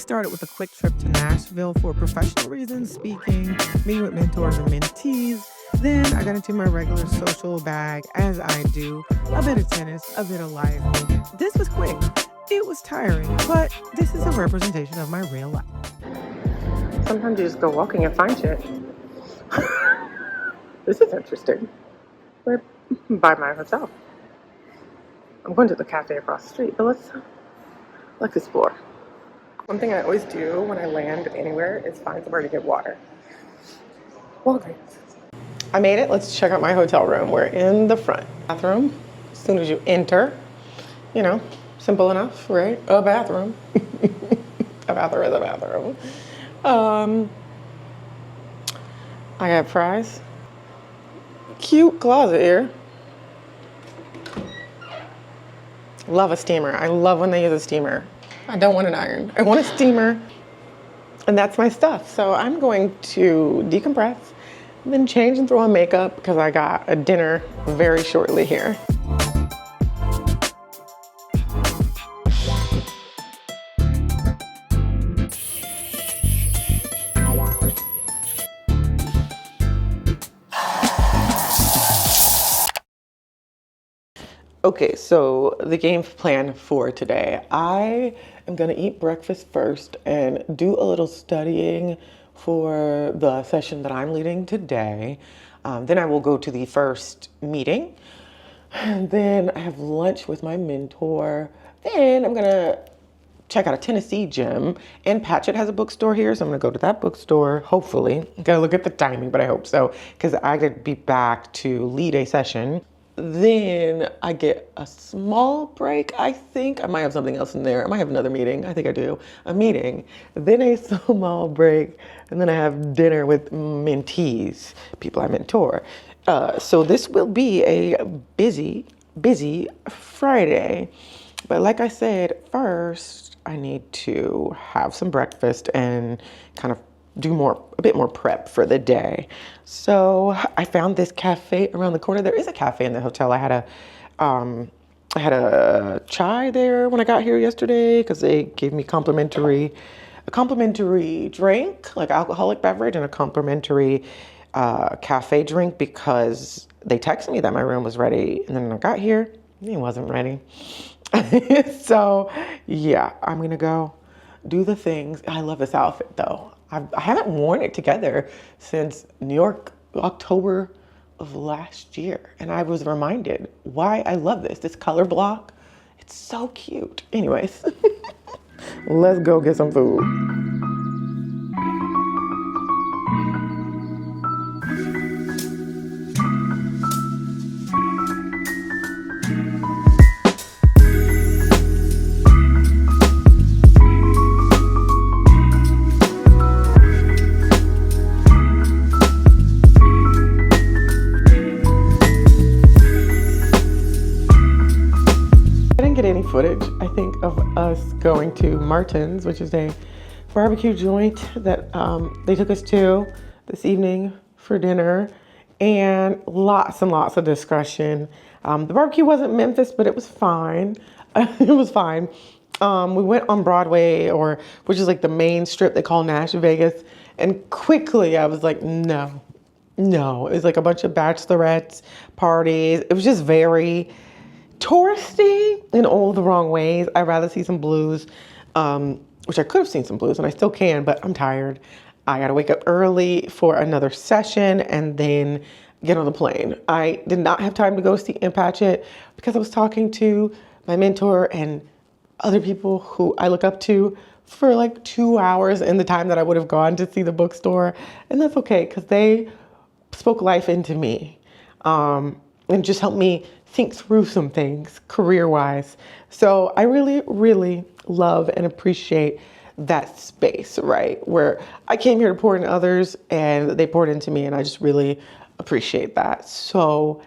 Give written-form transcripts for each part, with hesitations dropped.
started with a quick trip to Nashville for professional reasons, speaking, meeting with mentors and mentees. Then I got into my regular social bag, as I do, a bit of tennis, a bit of life. This was quick. It was tiring, but this is a representation of my real life. Sometimes you just go walking and find shit. This is interesting. We're by my hotel. I'm going to the cafe across the street, but let's explore. One thing I always do when I land anywhere is find somewhere to get water. Walgreens. I made it. Let's check out my hotel room. We're in the front bathroom. As soon as you enter, you know, simple enough, right? A bathroom. A bathroom is a bathroom. I got fries. Cute closet here. Love a steamer. I love when they use a steamer. I don't want an iron. I want a steamer. And that's my stuff. So I'm going to decompress, then change and throw on makeup because I got a dinner very shortly here. Okay, so the game plan for today. I am gonna eat breakfast first and do a little studying for the session that I'm leading today. Then I will go to the first meeting. And then I have lunch with my mentor. Then I'm gonna check out a Tennessee gym, and Patchett has a bookstore here, so I'm gonna go to that bookstore, hopefully. Gotta look at the timing, but I hope so, because I could be back to lead a session. Then I get a small break, I think. I might have something else in there. I might have another meeting. I think I do. A meeting. Then a small break. And then I have dinner with mentees, people I mentor. So this will be a busy Friday. But like I said, first I need to have some breakfast and kind of do a bit more prep for the day. So I found this cafe around the corner. There is a cafe in the hotel. I had a chai there when I got here yesterday because they gave me a complimentary drink, like alcoholic beverage, and a complimentary cafe drink because they texted me that my room was ready, and then I got here, it wasn't ready. So yeah, I'm gonna go do the things. I love this outfit though. I haven't worn it together since New York, October of last year. And I was reminded why I love this color block. It's so cute. Anyways, let's go get some food. Footage, I think, of us going to Martin's, which is a barbecue joint that they took us to this evening for dinner, and lots of discussion. The barbecue wasn't Memphis, but it was fine. It was fine. We went on Broadway, which is like the main strip they call Nash Vegas, and quickly I was like, no. It was like a bunch of bachelorettes parties. It was just very touristy in all the wrong ways. I'd rather see some blues, which I could have seen some blues, and I still can, but I'm tired. I gotta wake up early for another session and then get on the plane. I did not have time to go see Patchett because I was talking to my mentor and other people who I look up to for like 2 hours in the time that I would have gone to see the bookstore. And that's okay, because they spoke life into me and just helped me think through some things career-wise. So I really love and appreciate that space, right? Where I came here to pour into others and they poured into me, and I just really appreciate that so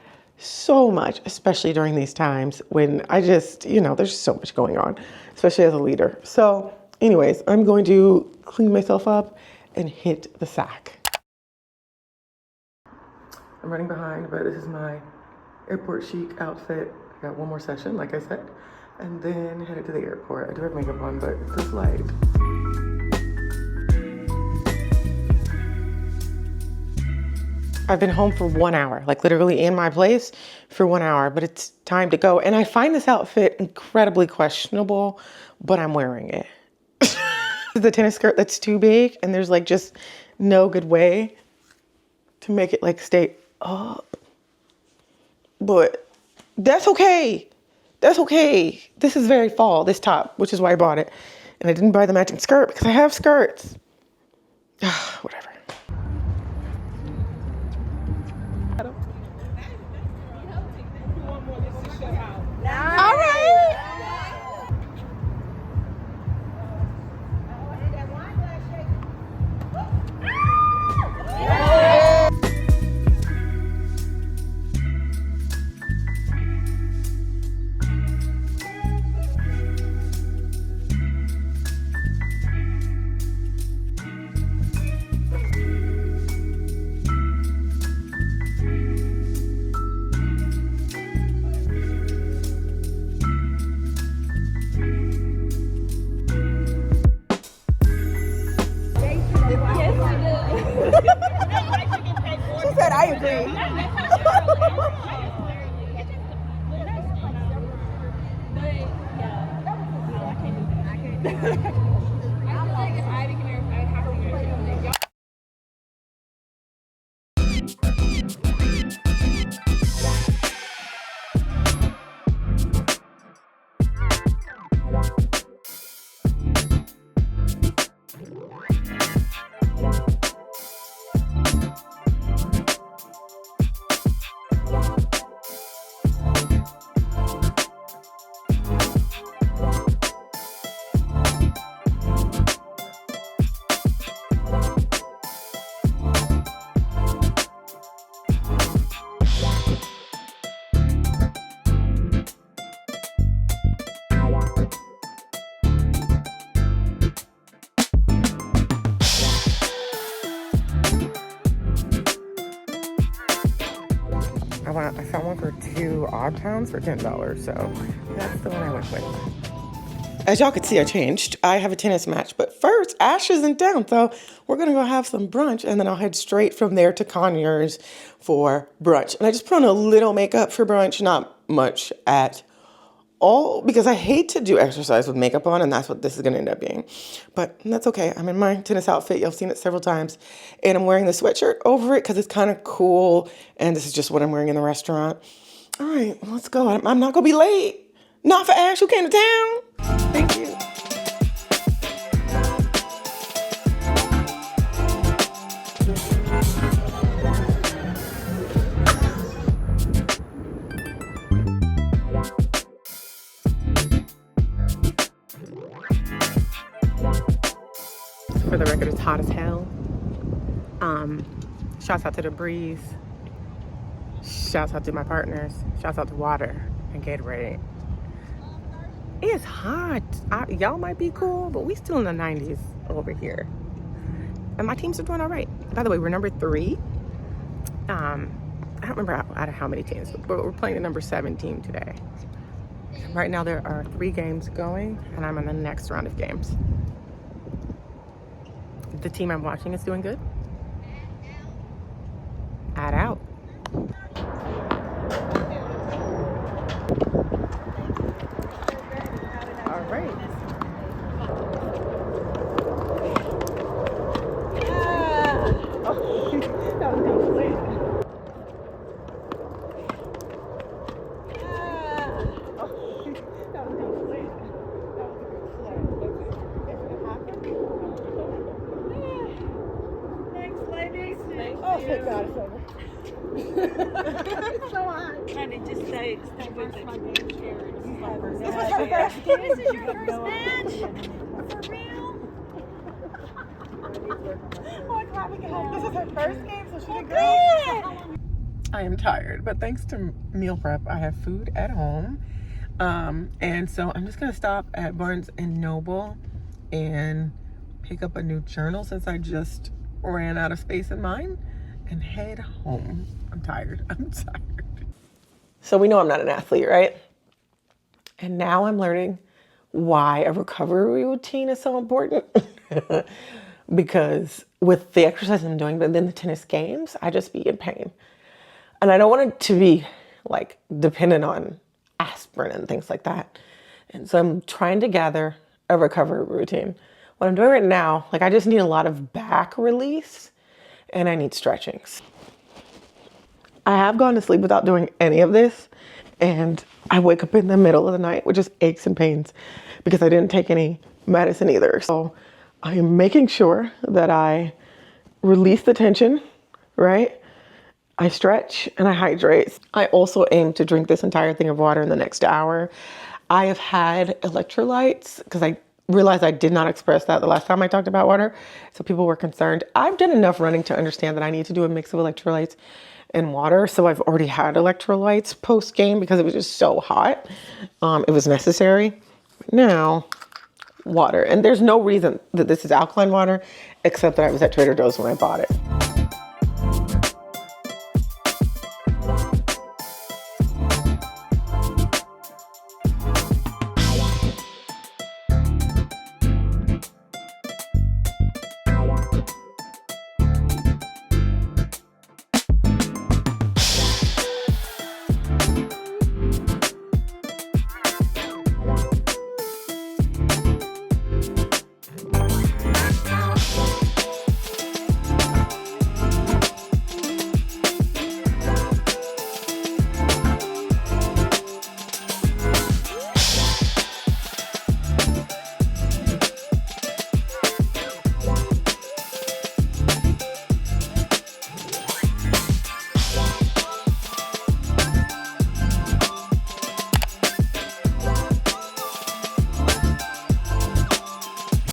much, especially during these times when I just, there's so much going on, especially as a leader. So anyways, I'm going to clean myself up and hit the sack. I'm running behind, but this is my airport chic outfit. I got one more session, like I said. and then headed to the airport. I do have makeup on, but it's this light. I've been home for 1 hour, like literally in my place for 1 hour, but it's time to go. And I find this outfit incredibly questionable, but I'm wearing it. The tennis skirt that's too big, and there's like just no good way to make it like stay up. But that's okay. That's okay. This is very fall, this top, which is why I bought it. And I didn't buy the matching skirt because I have skirts. Whatever. All right. She said, I agree. I found one for 2 odd pounds for $10, so that's the one I went with. As y'all could see, I changed. I have a tennis match, but first, Ash is in town, so we're gonna go have some brunch, and then I'll head straight from there to Conyers for brunch. And I just put on a little makeup for brunch, not much at all, because I hate to do exercise with makeup on, and that's what this is gonna end up being. But that's okay. I'm in my tennis outfit. You've seen it several times. And I'm wearing the sweatshirt over it because it's kind of cool. And this is just what I'm wearing in the restaurant. All right, let's go. I'm not gonna be late. Not for Ash, who came to town. Thank you. For the record, it's hot as hell. Shouts out to the breeze. Shouts out to my partners. Shouts out to water and Gatorade. It's hot. Y'all might be cool, but we still in the 90s over here. And my teams are doing all right. By the way, we're number 3. I don't remember out of how many teams, but we're playing the number 7 team today. Right now there are 3 games going, and I'm in the next round of games. The team I'm watching is doing good. Add out. All right. Thank God it's over. It's so hot. Kind of just stay with it. This was her first game. This is your first match? For real? Oh, I'm clapping at her. This is her first game, so she did great. I am tired, but thanks to meal prep, I have food at home. And so I'm just going to stop at Barnes & Noble and pick up a new journal since I just ran out of space in mine. And head home. I'm tired. So we know I'm not an athlete, right? And now I'm learning why a recovery routine is so important. Because with the exercise I'm doing, but then the tennis games, I just be in pain. And I don't want it to be like dependent on aspirin and things like that. And so I'm trying to gather a recovery routine. What I'm doing right now, like I just need a lot of back release and I need stretchings. I have gone to sleep without doing any of this, and I wake up in the middle of the night with just aches and pains because I didn't take any medicine either. So I am making sure that I release the tension, right? I stretch and I hydrate. I also aim to drink this entire thing of water in the next hour. I have had electrolytes because I realized I did not express that the last time I talked about water. So people were concerned. I've done enough running to understand that I need to do a mix of electrolytes and water. So I've already had electrolytes post game because it was just so hot. It was necessary. Now, water. And there's no reason that this is alkaline water except that I was at Trader Joe's when I bought it.